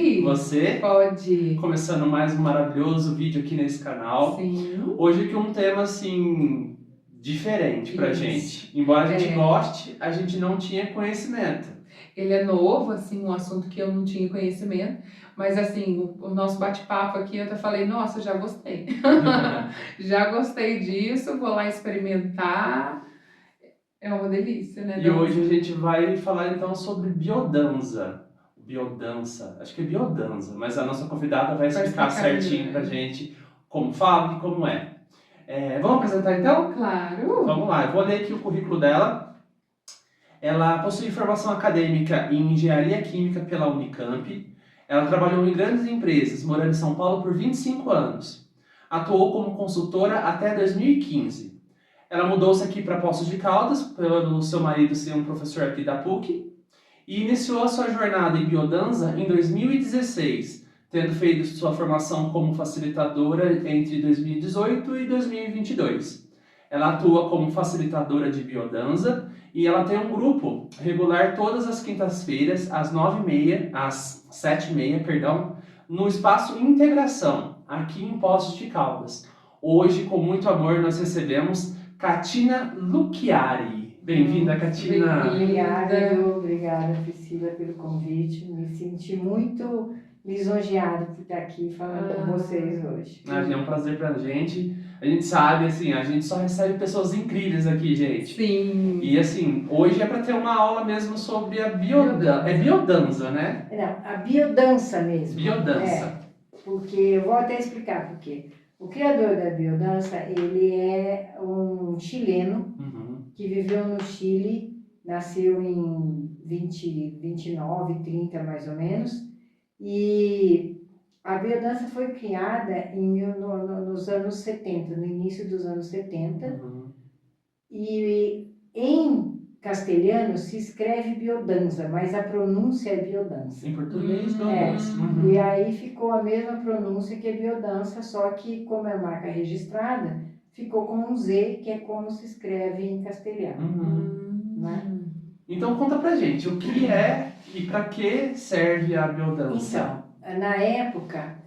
Pode? Você? Pode. Começando mais um maravilhoso vídeo aqui nesse canal. Sim. Hoje aqui um tema assim diferente pra Isso. gente. Embora a gente É. goste, a gente não tinha conhecimento. Ele é novo, assim, um assunto que eu não tinha conhecimento, mas assim, o nosso bate-papo aqui, eu até falei, nossa, já gostei. Já gostei disso, vou lá experimentar. É uma delícia, né? E hoje a gente vai falar então sobre biodança. Biodança, acho que é biodança, mas a nossa convidada vai explicar certinho pra gente como fala e como é. Vamos apresentar então? Claro. Vamos lá, eu vou ler aqui o currículo dela. Ela possui formação acadêmica em Engenharia Química pela Unicamp. Ela trabalhou em grandes empresas, morando em São Paulo por 25 anos. Atuou como consultora até 2015. Ela mudou-se aqui para Poços de Caldas, pelo seu marido ser um professor aqui da PUC, e iniciou a sua jornada em biodança em 2016, tendo feito sua formação como facilitadora entre 2018 e 2022. Ela atua como facilitadora de biodança e ela tem um grupo regular todas as quintas-feiras, às 9h30, às 7h30, perdão, no espaço Integração, aqui em Poços de Caldas. Hoje, com muito amor, nós recebemos Catina Lucchiari. Bem-vinda, Catina. Obrigada, Priscila, pelo convite. Me senti muito lisonjeada por estar aqui falando com vocês hoje. É um prazer pra gente. A gente sabe, assim, a gente só recebe pessoas incríveis aqui, gente. Sim. E, assim, hoje é pra ter uma aula mesmo sobre a biodança. É biodança, né? Não, a biodança mesmo. Biodança. Porque eu vou até explicar por quê. O criador da biodança, ele é um chileno que viveu no Chile, nasceu em 29, 30 mais ou menos, e a biodança foi criada nos anos 70, no início dos anos 70, e em castelhano se escreve biodança, mas a pronúncia é biodança. Em português, biodança. E aí ficou a mesma pronúncia que é biodança, só que como é marca registrada, ficou com um Z, que é como se escreve em castelhano. Né? Então conta pra gente, o que é e pra que serve a biodança? Então, na época,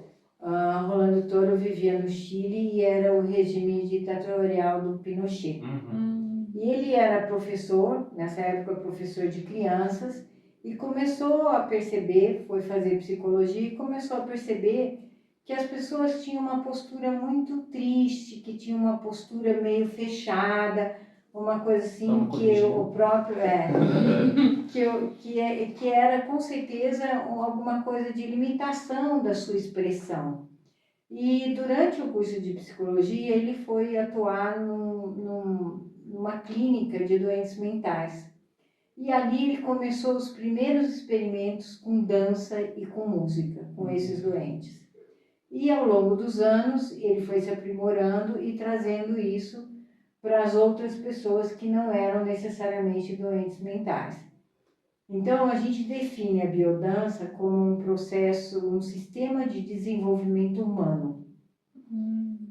Rolando Toro vivia no Chile e era o regime ditatorial do Pinochet. E ele era professor, nessa época professor de crianças, e começou a perceber, foi fazer psicologia e começou a perceber que as pessoas tinham uma postura muito triste, que tinham uma postura meio fechada, uma coisa assim que o próprio que era com certeza alguma coisa de limitação da sua expressão. E durante o curso de psicologia ele foi atuar numa clínica de doentes mentais. E ali ele começou os primeiros experimentos com dança e com música, com esses doentes. E ao longo dos anos ele foi se aprimorando e trazendo isso para as outras pessoas que não eram necessariamente doentes mentais. Então a gente define a biodança como um processo, um sistema de desenvolvimento humano.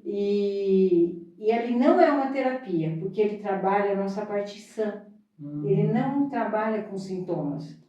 E ele não é uma terapia, porque ele trabalha a nossa parte sã. Ele não trabalha com sintomas.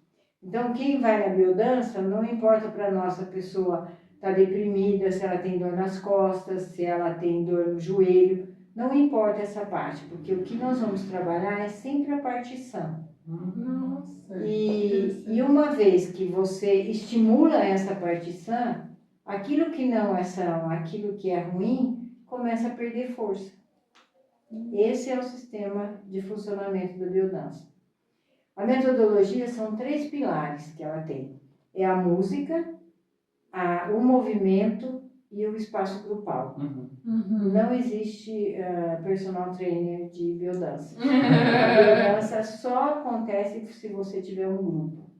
Então, quem vai na biodança, não importa para nós se a pessoa está deprimida, se ela tem dor nas costas, se ela tem dor no joelho, não importa essa parte, porque o que nós vamos trabalhar é sempre a parte sã. Nossa. E uma vez que você estimula essa parte sã, aquilo que não é são, aquilo que é ruim, começa a perder força. Esse é o sistema de funcionamento da biodança. A metodologia são 3 pilares que ela tem. É a música, o movimento e o espaço grupal. Não existe personal trainer de biodança. A biodança só acontece se você tiver um grupo.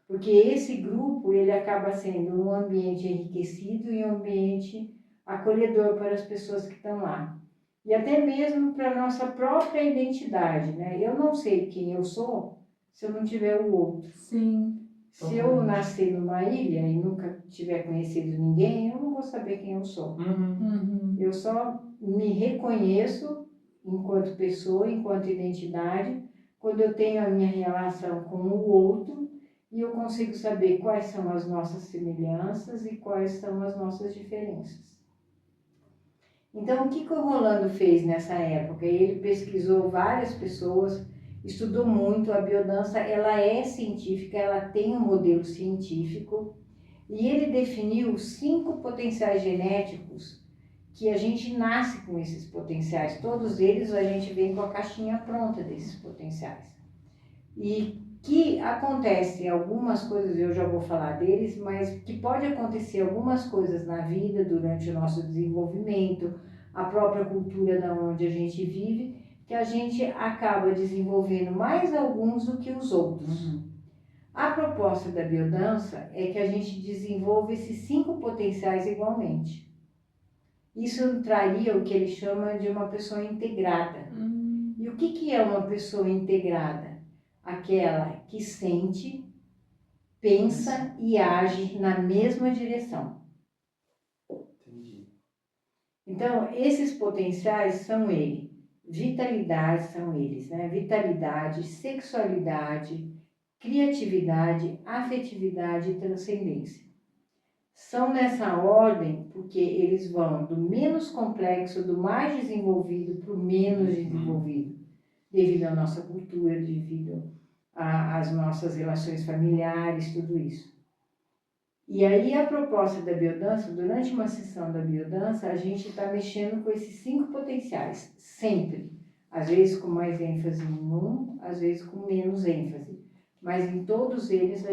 Porque esse grupo ele acaba sendo um ambiente enriquecido e um ambiente acolhedor para as pessoas que estão lá. E até mesmo para a nossa própria identidade, né? Eu não sei quem eu sou se eu não tiver o outro. Sim. Se eu nascer numa ilha e nunca tiver conhecido ninguém, eu não vou saber quem eu sou. Eu só me reconheço enquanto pessoa, enquanto identidade, quando eu tenho a minha relação com o outro e eu consigo saber quais são as nossas semelhanças e quais são as nossas diferenças. Então, o que o Rolando fez nessa época? Ele pesquisou várias pessoas, estudou muito. A biodança, ela é científica, ela tem um modelo científico, e ele definiu 5 potenciais genéticos que a gente nasce com esses potenciais. Todos eles a gente vem com a caixinha pronta desses potenciais. E que acontece algumas coisas, eu já vou falar deles, mas que pode acontecer algumas coisas na vida durante o nosso desenvolvimento, a própria cultura da onde a gente vive, que a gente acaba desenvolvendo mais alguns do que os outros. A proposta da biodança é que a gente desenvolva esses 5 potenciais igualmente. Isso traria o que ele chama de uma pessoa integrada. E o que é uma pessoa integrada? Aquela que sente, pensa e age na mesma direção. Entendi. Então, esses potenciais são vitalidade, são eles, né? Vitalidade, sexualidade, criatividade, afetividade e transcendência. São nessa ordem porque eles vão do menos complexo, do mais desenvolvido para o menos desenvolvido, devido à nossa cultura, devido às nossas relações familiares, tudo isso. E aí a proposta da biodança, durante uma sessão da biodança, a gente está mexendo com esses 5 potenciais, sempre. Às vezes com mais ênfase em um, às vezes com menos ênfase. Mas em todos eles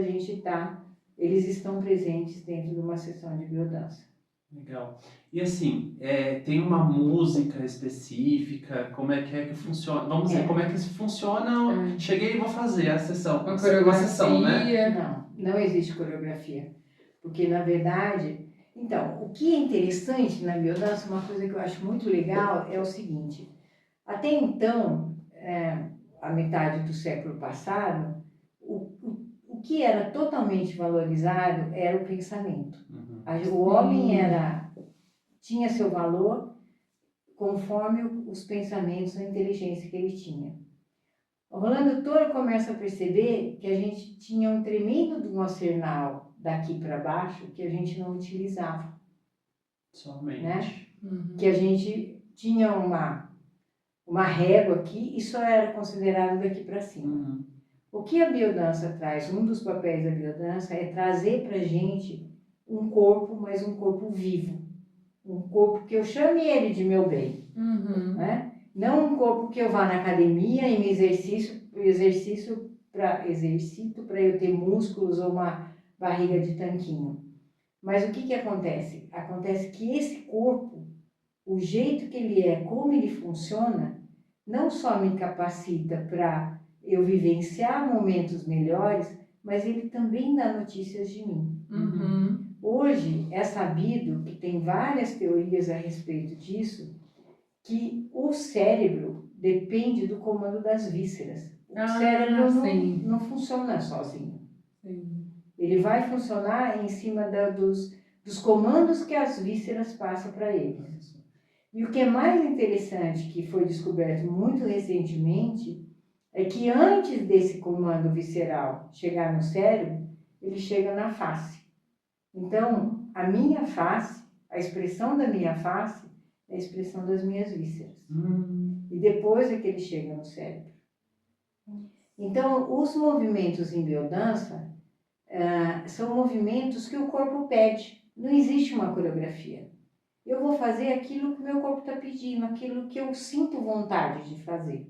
eles estão presentes dentro de uma sessão de biodança. Legal. E assim, tem uma música específica? Como é que funciona? Vamos dizer, como é que isso funciona? Cheguei e vou fazer a sessão. Uma Uma sessão, né? coreografia. Não existe coreografia. Porque, na verdade... Então, o que é interessante na biodança, uma coisa que eu acho muito legal, é o seguinte. Até então, a metade do século passado, o que era totalmente valorizado era o pensamento. O homem tinha seu valor conforme os pensamentos e a inteligência que ele tinha. O Rolando Toro começa a perceber que a gente tinha um tremendo de um arsenal daqui para baixo que a gente não utilizava. Somente. Né? Que a gente tinha uma régua aqui e só era considerado daqui para cima. O que a biodança traz, um dos papéis da biodança é trazer para a gente um corpo, mas um corpo vivo. Um corpo que eu chame ele de meu bem. Né? Não um corpo que eu vá na academia e me exercito para eu ter músculos ou uma barriga de tanquinho. Mas o que acontece? Acontece que esse corpo, o jeito que ele é, como ele funciona, não só me capacita para eu vivenciar momentos melhores, mas ele também dá notícias de mim. Hoje é sabido que tem várias teorias a respeito disso, que o cérebro depende do comando das vísceras. O cérebro não funciona sozinho. Ele vai funcionar em cima dos comandos que as vísceras passam para ele. E o que é mais interessante, que foi descoberto muito recentemente, é que antes desse comando visceral chegar no cérebro, ele chega na face. Então, a minha face, a expressão da minha face, é a expressão das minhas vísceras. E depois é que ele chega no cérebro. Então, os movimentos em biodança são movimentos que o corpo pede. Não existe uma coreografia. Eu vou fazer aquilo que o meu corpo está pedindo, aquilo que eu sinto vontade de fazer.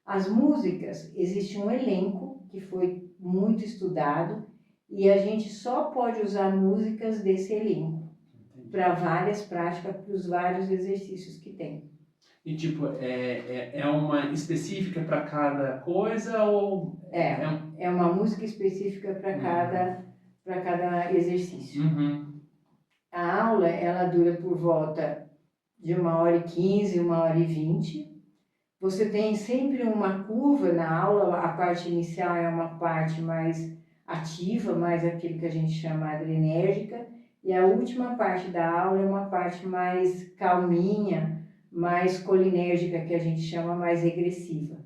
As músicas, existe um elenco que foi muito estudado e a gente só pode usar músicas desse elenco para várias práticas, para os vários exercícios que tem. E tipo, é uma específica para cada coisa ou... É uma música específica para cada exercício. A aula, ela dura por volta de 1h15, 1h20. Você tem sempre uma curva na aula, a parte inicial é uma parte mais ativa, mais aquilo que a gente chama adrenérgica, e a última parte da aula é uma parte mais calminha, mais colinérgica, que a gente chama mais regressiva.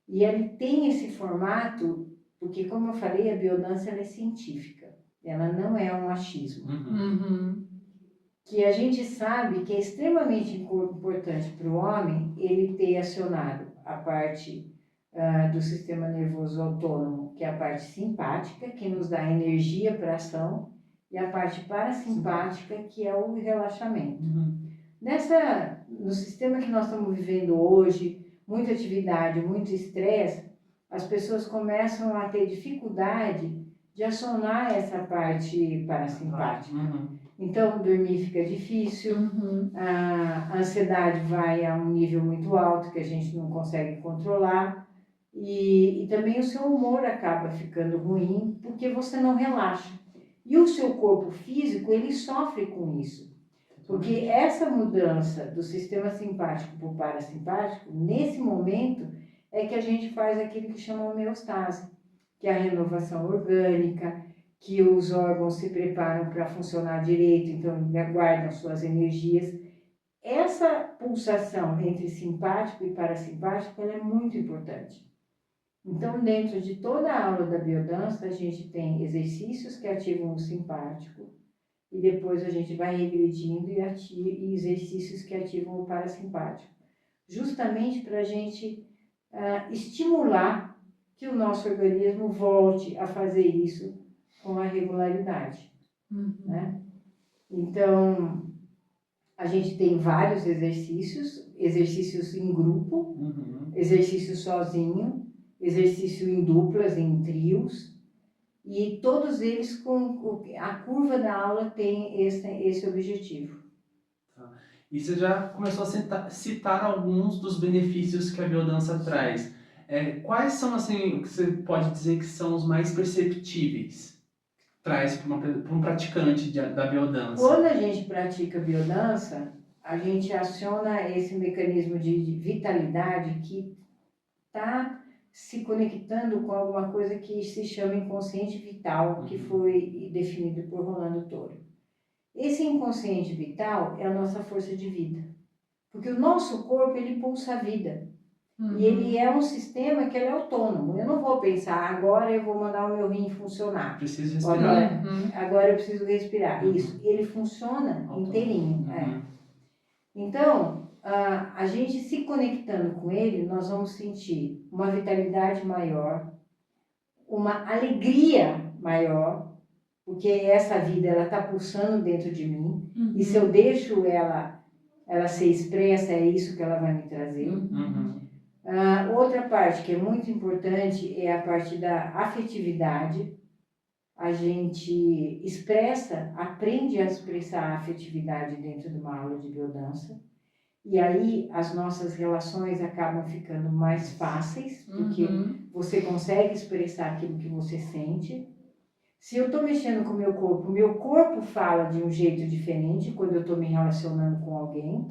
E ele tem esse formato Porque, como eu falei, a biodança ela é científica, ela não é um achismo. Uhum. Que a gente sabe que é extremamente importante para o homem ele ter acionado a parte do sistema nervoso autônomo, que é a parte simpática, que nos dá energia para a ação, e a parte parasimpática, que é o relaxamento. No sistema que nós estamos vivendo hoje, muita atividade, muito estresse, as pessoas começam a ter dificuldade de acionar essa parte parasimpática. Então, dormir fica difícil, a ansiedade vai a um nível muito alto que a gente não consegue controlar e também o seu humor acaba ficando ruim porque você não relaxa. E o seu corpo físico, ele sofre com isso. Porque essa mudança do sistema simpático para o parasimpático, nesse momento, é que a gente faz aquilo que chama homeostase, que é a renovação orgânica, que os órgãos se preparam para funcionar direito, então guardam suas energias. Essa pulsação entre simpático e parasimpático ela é muito importante. Então, dentro de toda a aula da biodança, a gente tem exercícios que ativam o simpático, e depois a gente vai regredindo e exercícios que ativam o parasimpático. Justamente para a gente estimular que o nosso organismo volte a fazer isso com a regularidade. Né? Então, a gente tem vários exercícios em grupo, exercício sozinho, exercício em duplas, em trios, e todos eles com a curva da aula tem esse objetivo. E você já começou a citar alguns dos benefícios que a biodança traz. Quais são, assim, o que você pode dizer que são os mais perceptíveis? Traz para um praticante da biodança? Quando a gente pratica biodança, a gente aciona esse mecanismo de vitalidade que está se conectando com alguma coisa que se chama inconsciente vital, que foi definido por Rolando Toro. Esse inconsciente vital é a nossa força de vida, porque o nosso corpo ele pulsa a vida. E ele é um sistema que ele é autônomo. Eu não vou pensar, agora eu vou mandar o meu rim funcionar. Preciso respirar. Agora eu preciso respirar. Isso, ele funciona inteirinho. Então, a gente se conectando com ele, nós vamos sentir uma vitalidade maior, uma alegria maior, porque essa vida ela está pulsando dentro de mim. E se eu deixo ela ser expressa, é isso que ela vai me trazer. Outra parte que é muito importante é a parte da afetividade. A gente aprende a expressar a afetividade dentro de uma aula de biodança. E aí as nossas relações acabam ficando mais fáceis, porque você consegue expressar aquilo que você sente. Se eu estou mexendo com o meu corpo fala de um jeito diferente quando eu estou me relacionando com alguém.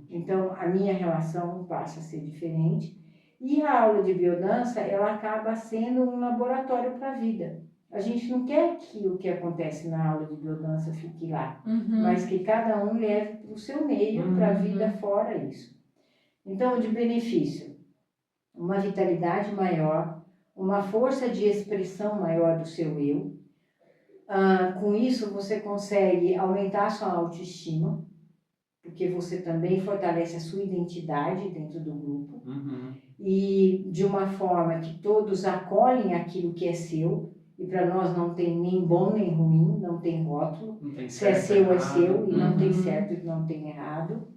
Então, a minha relação passa a ser diferente. E a aula de biodança, ela acaba sendo um laboratório para a vida. A gente não quer que o que acontece na aula de biodança fique lá, mas que cada um leve para o seu meio, para a vida fora isso. Então, de benefício, uma vitalidade maior, uma força de expressão maior do seu eu. Com isso, você consegue aumentar a sua autoestima, porque você também fortalece a sua identidade dentro do grupo. E de uma forma que todos acolhem aquilo que é seu, e para nós não tem nem bom nem ruim, não tem rótulo. Se é seu, é seu, e não tem certo e não tem errado.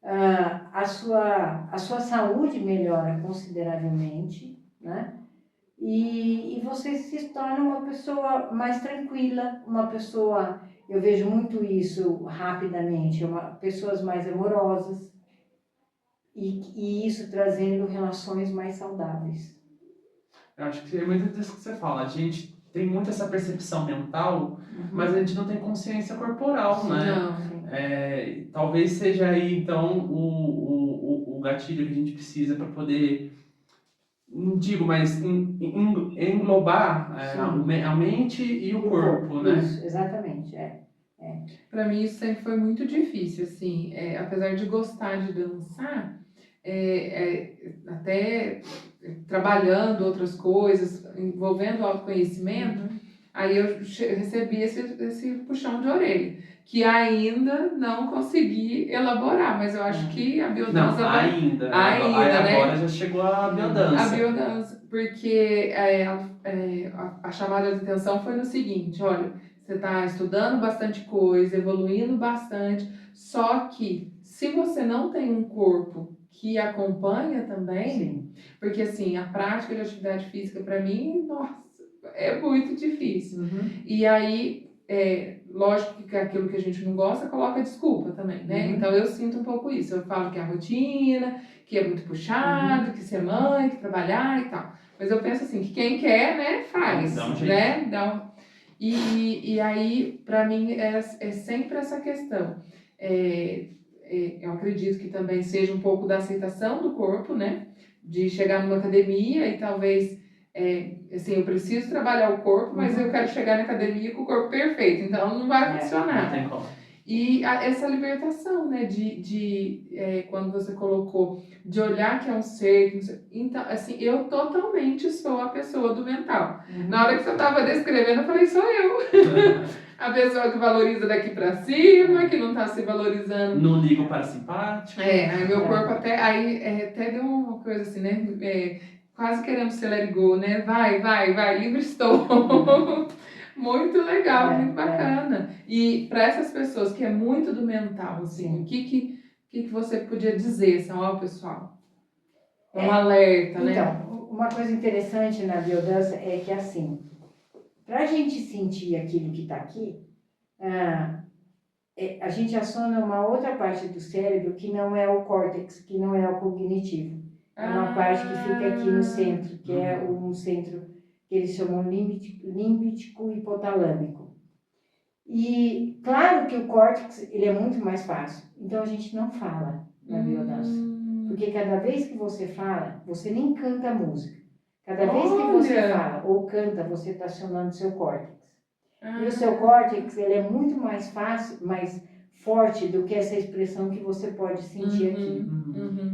A sua saúde melhora consideravelmente, né? E você se torna uma pessoa mais tranquila, uma pessoa, eu vejo muito isso rapidamente, pessoas mais amorosas, e isso trazendo relações mais saudáveis. Eu acho que é muito disso que você fala. A gente tem muito essa percepção mental, mas a gente não tem consciência corporal, né? Talvez seja aí, então, o gatilho que a gente precisa para poder, não digo, mas englobar a mente e o corpo, né? Isso, exatamente, Para mim isso sempre foi muito difícil, assim, apesar de gostar de dançar, até trabalhando outras coisas, envolvendo o autoconhecimento, aí eu recebi esse puxão de orelha, que ainda não consegui elaborar, mas eu acho que a Não, biodança ainda. Ainda, Aí né? agora já chegou a biodança. A biodança, porque a chamada de atenção foi no seguinte, olha, você está estudando bastante coisa, evoluindo bastante, só que se você não tem um corpo que acompanha também, Sim. porque assim, a prática de atividade física para mim, nossa, é muito difícil. E aí, lógico que aquilo que a gente não gosta coloca desculpa também, né? Então eu sinto um pouco isso. Eu falo que é a rotina, que é muito puxado, que ser mãe, que trabalhar e tal. Mas eu penso assim, que quem quer, né, faz, Dá um jeito. né? E aí, para mim, é sempre essa questão. Eu acredito que também seja um pouco da aceitação do corpo, né? De chegar numa academia e talvez, assim, eu preciso trabalhar o corpo, mas eu quero chegar na academia com o corpo perfeito, então não vai Não funcionar. tem como. E essa libertação, né, quando você colocou, de olhar que é um ser, que não sei- então, assim, eu totalmente sou a pessoa do mental. Na hora que você estava descrevendo, eu falei, sou eu. A pessoa que valoriza daqui pra cima, que não tá se valorizando. Não liga o parasimpático. Aí meu corpo até deu uma coisa assim, né, quase querendo ser let it go, né, vai, livre estou. Muito legal, muito bacana. E para essas pessoas que é muito do mental, assim, o que você podia dizer, assim, ó, pessoal? É um alerta, né? Então, uma coisa interessante na biodança é que, assim, para a gente sentir aquilo que está aqui, a gente aciona uma outra parte do cérebro que não é o córtex, que não é o cognitivo. É uma parte que fica aqui no centro, que é um centro que eles chamam límbico hipotalâmico. E claro que o córtex ele é muito mais fácil, então a gente não fala na biodança. Porque cada vez que você fala, você nem canta a música. Cada vez que você fala ou canta, você está acionando o seu córtex. E o seu córtex ele é muito mais fácil, mais forte do que essa expressão que você pode sentir aqui.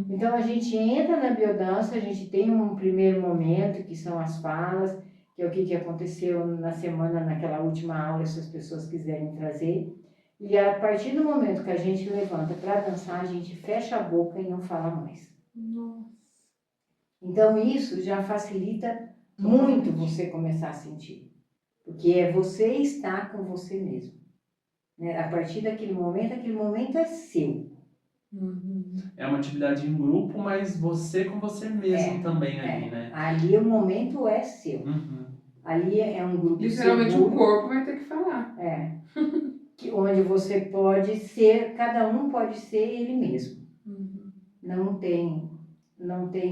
Então a gente entra na biodança, a gente tem um primeiro momento que são as falas, que é o que aconteceu na semana, naquela última aula, se as pessoas quiserem trazer. E a partir do momento que a gente levanta para dançar, a gente fecha a boca e não fala mais. Nossa. Então isso já facilita muito você começar a sentir. Porque é você estar com você mesmo. Né? A partir daquele momento é seu. É uma atividade em grupo, mas você com você mesmo também ali, né? Ali o momento é seu. Ali é um grupo literalmente seguro. O corpo vai ter que falar. Onde você pode ser, cada um pode ser ele mesmo. Não tem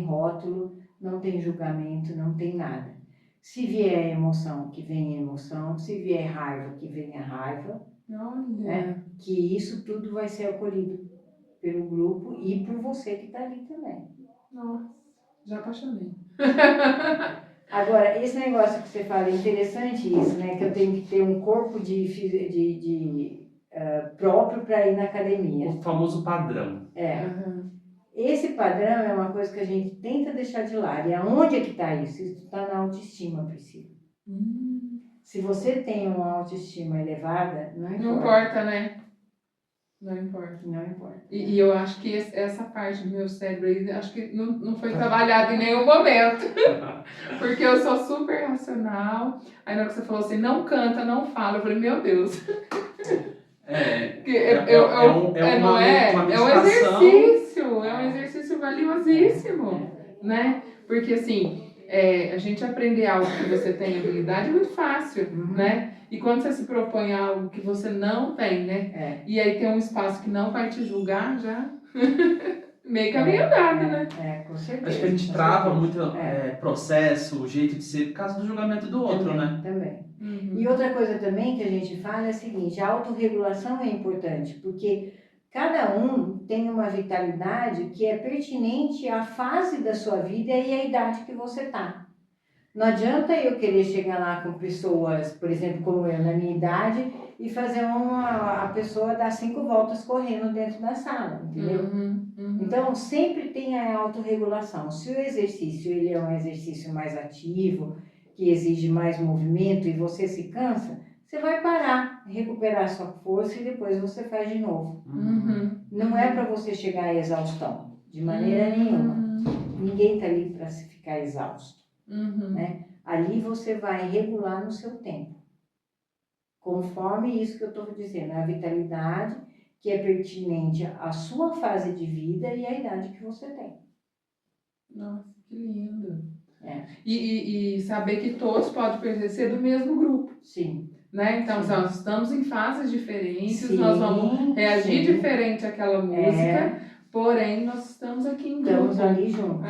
rótulo, não tem julgamento, não tem nada. Se vier emoção, que venha emoção. Se vier raiva, que venha raiva. Olha. Que isso tudo vai ser acolhido pelo grupo e por você que está ali também. Nossa, já apaixonei. Agora, esse negócio que você fala, é interessante isso, né? Que eu tenho que ter um corpo próprio para ir na academia. O famoso padrão. Esse padrão é uma coisa que a gente tenta deixar de lado. E aonde é que está isso? Isso está na autoestima, Priscila. Se você tem uma autoestima elevada, não importa. Não importa, né? Não importa. Não importa. E eu acho que essa parte do meu cérebro aí, acho que não foi trabalhada em nenhum momento. Porque eu sou super racional. Aí na hora que você falou assim, não canta, não fala, eu falei, meu Deus. Uma exercício, é um exercício valiosíssimo, né? Porque assim, a gente aprender algo que você tem habilidade é muito fácil, né? E quando você se propõe a algo que você não tem, né? E aí tem um espaço que não vai te julgar, já meio caminho andado, né? Com certeza. Acho que a gente trava muito processo, o jeito de ser, por causa do julgamento do outro, também, né? Também. E outra coisa também que a gente fala é a seguinte, a autorregulação é importante, porque cada um tem uma vitalidade que é pertinente à fase da sua vida e à idade que você está. Não adianta eu querer chegar lá com pessoas, por exemplo, como eu, na minha idade, e fazer a pessoa dar 5 voltas correndo dentro da sala, entendeu? Então, sempre tem a autorregulação. Se o exercício ele é um exercício mais ativo, que exige mais movimento e você se cansa, você vai parar, recuperar sua força e depois você faz de novo. Não é para você chegar à exaustão, de maneira nenhuma. Ninguém está ali para se ficar exausto. Né? Ali você vai regular no seu tempo. Conforme isso que eu estou dizendo, a vitalidade que é pertinente à sua fase de vida e à idade que você tem. Nossa, que lindo. É. E saber que todos podem pertencer do mesmo grupo. Sim. Né? Então, Sim. nós estamos em fases diferentes, Sim, nós vamos reagir sim. diferente àquela música, porém nós estamos aqui em grupo. Estamos ali juntos.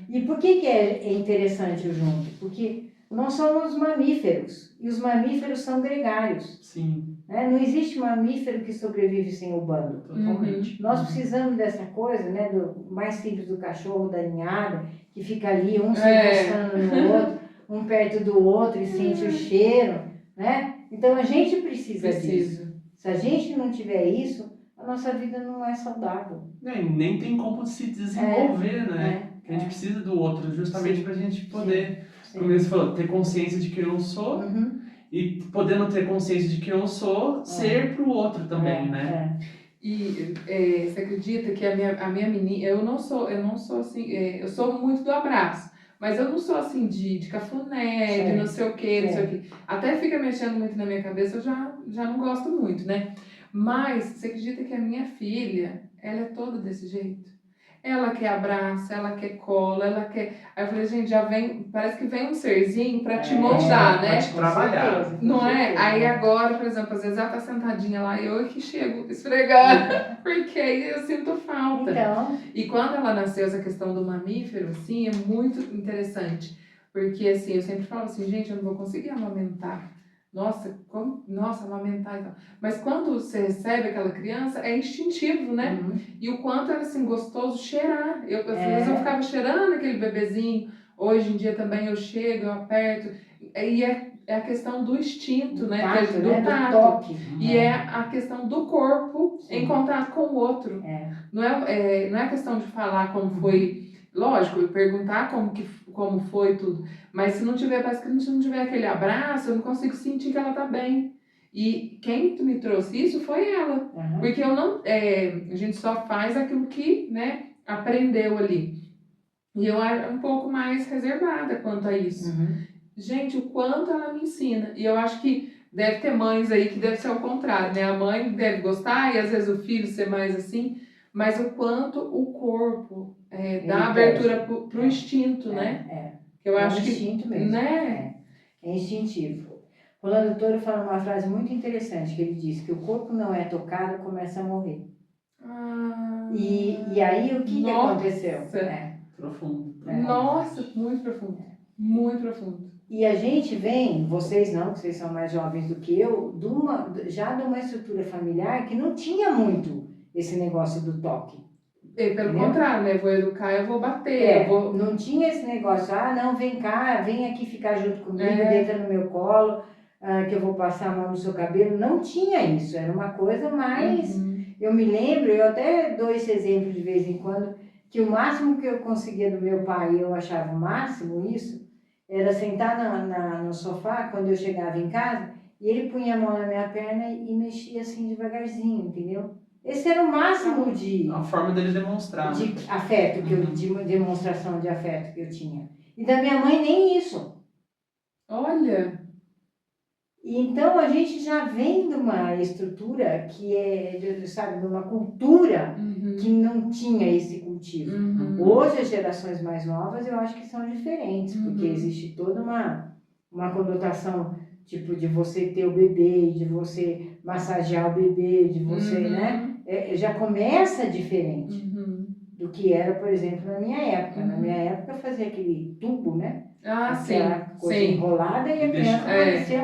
E por que é interessante o junto? Porque nós somos mamíferos, e os mamíferos são gregários. Sim. Né? Não existe mamífero que sobrevive sem o bando. Totalmente. Nós precisamos dessa coisa, né, do mais simples do cachorro, da ninhada, que fica ali, um se encostando no outro, um perto do outro e sente o cheiro, né? Então a gente precisa disso. Se a gente não tiver isso, a nossa vida não é saudável. Nem tem como se desenvolver, né? A gente precisa do outro, justamente para a gente poder, como você falou, ter consciência de que eu não sou e podendo ter consciência de que eu sou, ser pro outro também, né? E você acredita que a minha menina, eu não sou assim, eu sou muito do abraço, mas eu não sou assim de cafuné, de não sei o que, não sei o que. Até fica mexendo muito na minha cabeça, eu já não gosto muito, né? Mas você acredita que a minha filha, ela é toda desse jeito? Ela quer abraço, ela quer cola, ela quer... Aí eu falei, gente, já vem, parece que vem um serzinho pra te moldar, né? Pra te trabalhar. Não é? Aí agora, por exemplo, às vezes ela tá sentadinha lá e eu que chego esfregando, porque aí eu sinto falta. Então... E quando ela nasceu, essa questão do mamífero, assim, é muito interessante. Porque, assim, eu sempre falo assim, gente, eu não vou conseguir amamentar. Nossa, amamentar e tal. Mas quando você recebe aquela criança, é instintivo, né? E o quanto era, assim, gostoso cheirar. Às vezes eu ficava cheirando aquele bebezinho. Hoje em dia também eu chego, eu aperto. E é a questão do instinto, né? Tato, Do tato. Do toque. E é a questão do corpo em contato com o outro. Não é a questão de falar como foi... Lógico, perguntar como foi tudo. Mas se não tiver, parece que se não tiver aquele abraço, eu não consigo sentir que ela tá bem. E quem me trouxe isso foi ela. Porque eu não... a gente só faz aquilo que, né, aprendeu ali. E eu era um pouco mais reservada quanto a isso. Gente, o quanto ela me ensina. E eu acho que deve ter mães aí que deve ser o contrário, né? A mãe deve gostar e às vezes o filho ser mais assim. Mas o quanto o corpo dá abertura pro instinto, né? Eu acho que... instinto mesmo. Né? É instintivo. Rolando Toro fala uma frase muito interessante, que ele diz que o corpo não é tocado, começa a morrer. E aí o que aconteceu? Profundo. Nossa, muito profundo. Muito profundo. E a gente vem, vocês não, que vocês são mais jovens do que eu, já de uma estrutura familiar que não tinha muito esse negócio do toque. Pelo contrário, né? Vou educar, eu vou bater. Não tinha esse negócio, não, vem cá, vem aqui ficar junto comigo, deita no meu colo, que eu vou passar a mão no seu cabelo. Não tinha isso, era uma coisa mais... Eu me lembro, eu até dou esse exemplo de vez em quando, que o máximo que eu conseguia do meu pai, eu achava o máximo isso, era sentar no sofá, quando eu chegava em casa, e ele punha a mão na minha perna e mexia assim devagarzinho, entendeu? Esse era o máximo de... A forma dele demonstrar. De afeto, de demonstração de afeto que eu tinha. E da minha mãe nem isso. Olha! E então a gente já vem de uma estrutura que sabe, de uma cultura que não tinha esse cultivo. Hoje as gerações mais novas eu acho que são diferentes, porque existe toda uma conotação, tipo, de você ter o bebê, de você massagear o bebê, de você, né? Já começa diferente do que era, por exemplo, na minha época. Na minha época eu fazia aquele tubo, né? Aquela coisa enrolada e a criança parecia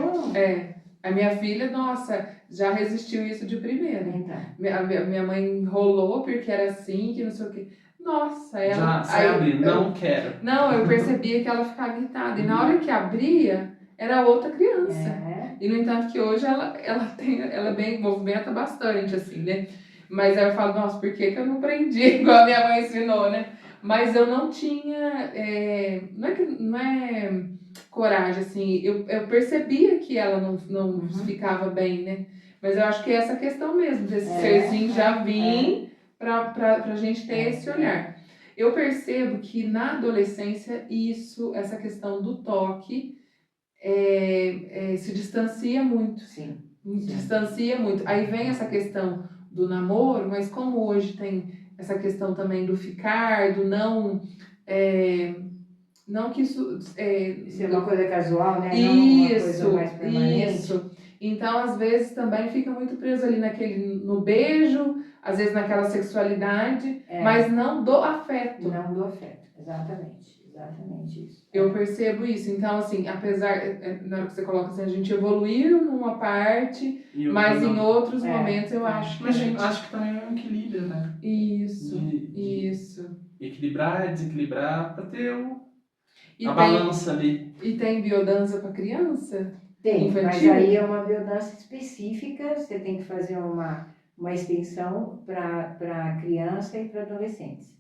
A minha filha, nossa, já resistiu isso de primeira. Então. Minha mãe enrolou porque era assim, que não sei o quê. Nossa, ela. Já sai aí abrindo, eu- não quero. Não, eu percebia que ela ficava irritada. E na hora que abria, era outra criança. É. E no entanto que hoje ela bem, movimenta bastante, assim, né? Mas aí eu falo, nossa, por que eu não aprendi igual a minha mãe ensinou, né? Mas eu não tinha, não é coragem, assim, eu percebia que ela não ficava bem, né? Mas eu acho que é essa questão mesmo, desse serzinho já vir pra gente ter esse olhar. Eu percebo que na adolescência essa questão do toque se distancia muito. Sim. Distancia muito. Aí vem essa questão do namoro, mas como hoje tem essa questão também do ficar, do não. Não que isso. Isso é uma coisa casual, né? Não uma coisa mais permanente. Isso. Então, às vezes, também fica muito preso ali no beijo, às vezes naquela sexualidade, mas não do afeto. Não do afeto, exatamente. Exatamente isso. Eu percebo isso. Então, assim, apesar, na hora que você coloca assim, a gente evoluiu numa parte, mas em outros momentos eu acho que Mas acho que também é um equilíbrio, né? Isso, De isso. equilibrar, desequilibrar, pra ter E a balança ali. E tem biodança para criança? Tem, Infantil? mas aí é uma biodança específica, você tem que fazer uma extensão para criança e para adolescentes.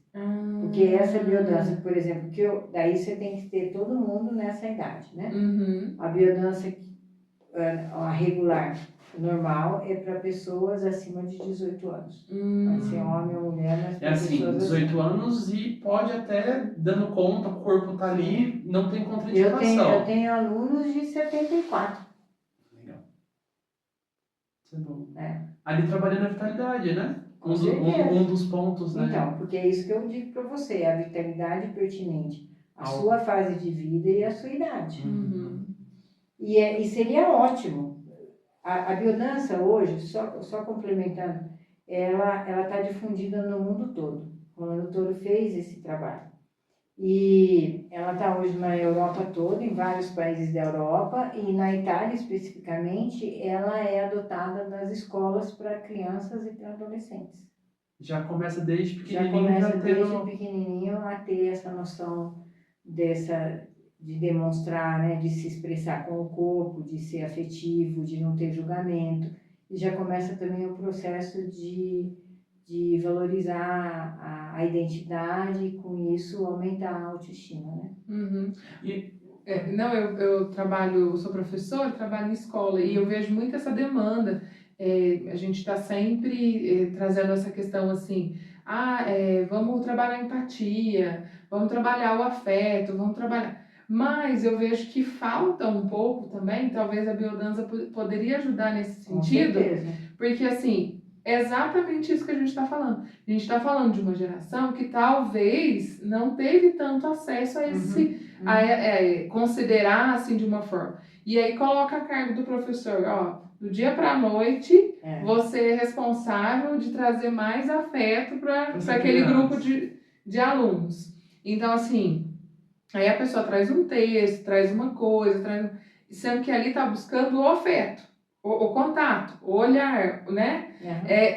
Porque essa biodança, por exemplo, daí você tem que ter todo mundo nessa idade, né? Uhum. A biodança a regular, normal, é para pessoas acima de 18 anos. Pode ser homem ou mulher, mas para assim, pessoas 18 anos e pode até, dando conta, o corpo tá ali, não tem contraindicação. Eu tenho alunos de 74. Legal. Isso é bom. É. Ali trabalhando a vitalidade, né? Com certeza. Um dos pontos, né? Então, porque é isso que eu digo para você, a vitalidade pertinente à Ao- sua fase de vida e à sua idade. Uhum. E seria ótimo. A biodança hoje, só complementando, ela está difundida no mundo todo. O Rolando Toro fez esse trabalho. E ela está hoje na Europa toda, em vários países da Europa, e na Itália especificamente, ela é adotada nas escolas para crianças e para adolescentes. Já começa desde Já pequenininho, começa tendo... desde pequenininho a ter essa noção de demonstrar, né, de se expressar com o corpo, de ser afetivo, de não ter julgamento. E já começa também o processo de valorizar a identidade e com isso aumentar a autoestima, né? Uhum. Não, eu trabalho, sou professora, trabalho em escola e eu vejo muito essa demanda. A gente está sempre trazendo essa questão assim, vamos trabalhar a empatia, vamos trabalhar o afeto, vamos trabalhar. Mas eu vejo que falta um pouco também, talvez a biodança poderia ajudar nesse sentido, Com certeza. porque assim, é exatamente isso que a gente está falando. A gente está falando de uma geração que talvez não teve tanto acesso a esse considerar assim de uma forma. E aí coloca a cargo do professor, ó, do dia para a noite, você é responsável de trazer mais afeto para aquele grupo de alunos. Então, assim, aí a pessoa traz um texto, traz uma coisa, sendo que ali está buscando o afeto, o contato, o olhar, né?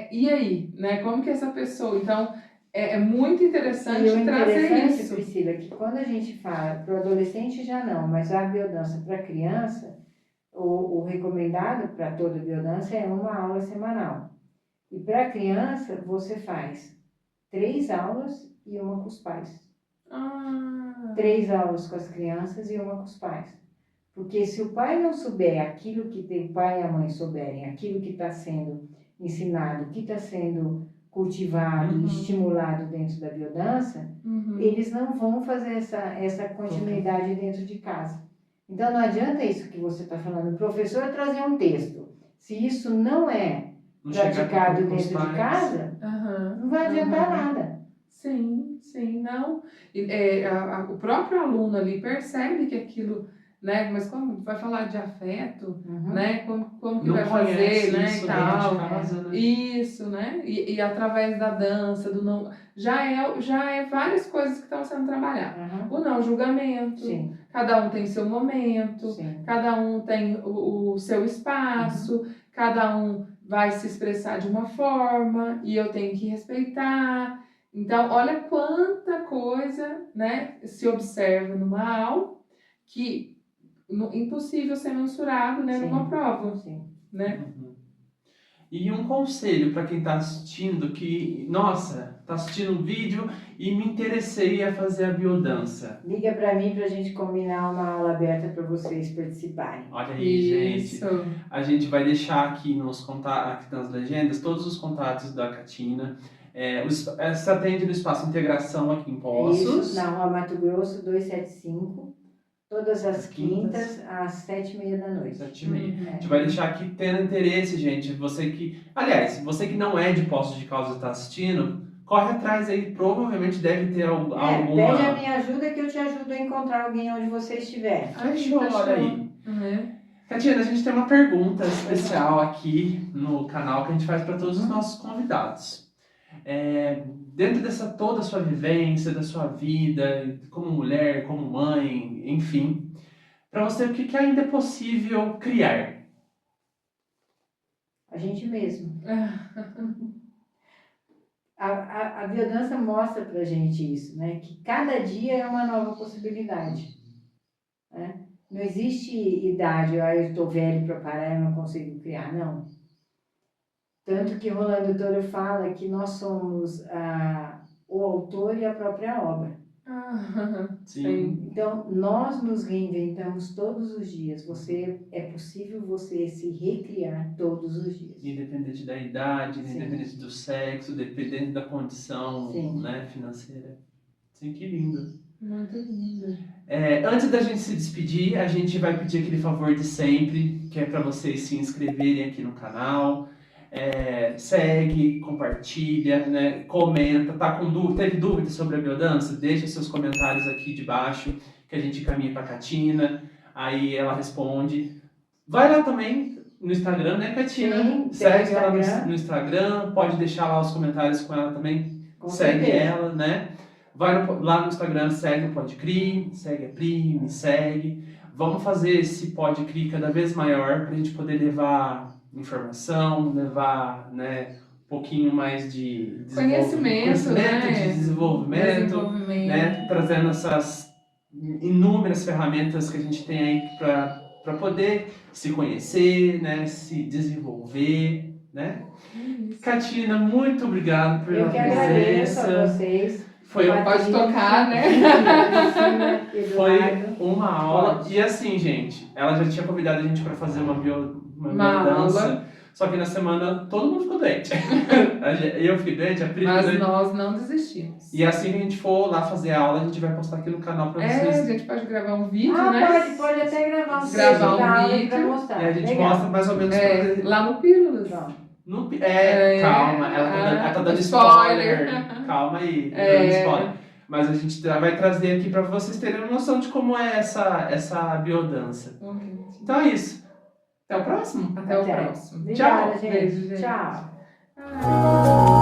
E aí, né? Como que essa pessoa... Então, é muito interessante trazer isso. Priscila, que quando a gente fala para o adolescente já não, mas a biodança para criança, o recomendado para toda biodança é uma aula semanal. E para criança, você faz 3 aulas e uma com os pais. 3 aulas com as crianças e uma com os pais. Porque se o pai não souber aquilo que o pai e a mãe souberem, aquilo que está sendo ensinado, que está sendo cultivado, estimulado dentro da biodança, eles não vão fazer essa continuidade dentro de casa. Então não adianta isso que você está falando, o professor trazer um texto. Se isso não é praticado dentro de casa, não vai adiantar nada. Sim, não. O próprio aluno ali percebe que aquilo, né? Mas como vai falar de afeto, né? Como que não vai fazer, né? Isso, E tal. casa, né? Isso, né? E através da dança, do não. Já é várias coisas que estão sendo trabalhadas. O não julgamento. Sim. Cada um tem seu momento, Sim. cada um tem o seu espaço, cada um vai se expressar de uma forma e eu tenho que respeitar. Então, olha quanta coisa, né, se observa numa aula que impossível ser mensurado, né, Sim. numa prova, Sim. né? Uhum. E um conselho para quem está assistindo que, nossa, está assistindo um vídeo e me interessei a fazer a biodança. Liga para mim para a gente combinar uma aula aberta para vocês participarem. Olha aí, gente. Isso. A gente vai deixar aqui aqui nas legendas todos os contatos da Catina. Você atende no Espaço Integração aqui em Poços. Isso, na Rua Mato Grosso 275, todas as Às quintas. quintas, às 7h30 da noite. 7h30. A É. gente vai deixar aqui tendo interesse, gente. Aliás, você que não é de Poços de Caldas e está assistindo, corre atrás aí. Provavelmente deve ter alguma... Pede a minha ajuda que eu te ajudo a encontrar alguém onde você estiver. Fechou, olha aí. Uhum. Catina, a gente tem uma pergunta especial aqui no canal que a gente faz para todos os nossos convidados. Dentro dessa toda a sua vivência, da sua vida, como mulher, como mãe, enfim, para você, o que ainda é possível criar? A gente mesmo. A biodança mostra pra gente isso, né? Que cada dia é uma nova possibilidade. Né? Não existe idade, eu estou velho para parar, eu não consigo criar, não. Tanto que Rolando Toro fala que nós somos o autor e a própria obra. Sim. Então, nós nos reinventamos todos os dias. É possível você se recriar todos os dias. Independente da idade, Sim. independente do sexo, dependendo da condição, né, financeira. Sim, que lindo. Muito lindo. Antes da gente se despedir, a gente vai pedir aquele favor de sempre, que é para vocês se inscreverem aqui no canal. Segue, compartilha, né, comenta, teve dúvida sobre a biodança? Deixa seus comentários aqui de baixo, que a gente caminha para a Catina, aí ela responde. Vai lá também no Instagram, né, Catina? Sim, segue ela no Instagram, pode deixar lá os comentários com ela também, segue ela, né? Vai lá no Instagram, segue o Podcri, segue a Pri, me segue. Vamos fazer esse Podcri cada vez maior para a gente poder levar informação, levar, né, um pouquinho mais de conhecimento, né? de desenvolvimento, né, trazendo essas inúmeras ferramentas que a gente tem aí para poder se conhecer, né, se desenvolver, né? Catina, muito obrigado pela presença. Eu que agradeço a vocês. Pode tocar, né? Foi uma aula. E assim, gente, ela já tinha convidado a gente para fazer uma biodança. Só que na semana todo mundo ficou doente. Eu fiquei doente, a Pri ficou doente. Mas nós não desistimos. E assim que a gente for lá fazer a aula, a gente vai postar aqui no canal para vocês. A gente pode gravar um vídeo, né? Pode até gravar um vídeo para mostrar. E a gente mostra mais ou menos lá no Pílulas. Calma, ela tá dando spoiler. Calma aí, tá dando spoiler. Mas a gente vai trazer aqui para vocês terem uma noção de como é essa biodança. Então é isso. Até o próximo. Até o próximo. Obrigada, Tchau. gente. Beijo, gente. Tchau.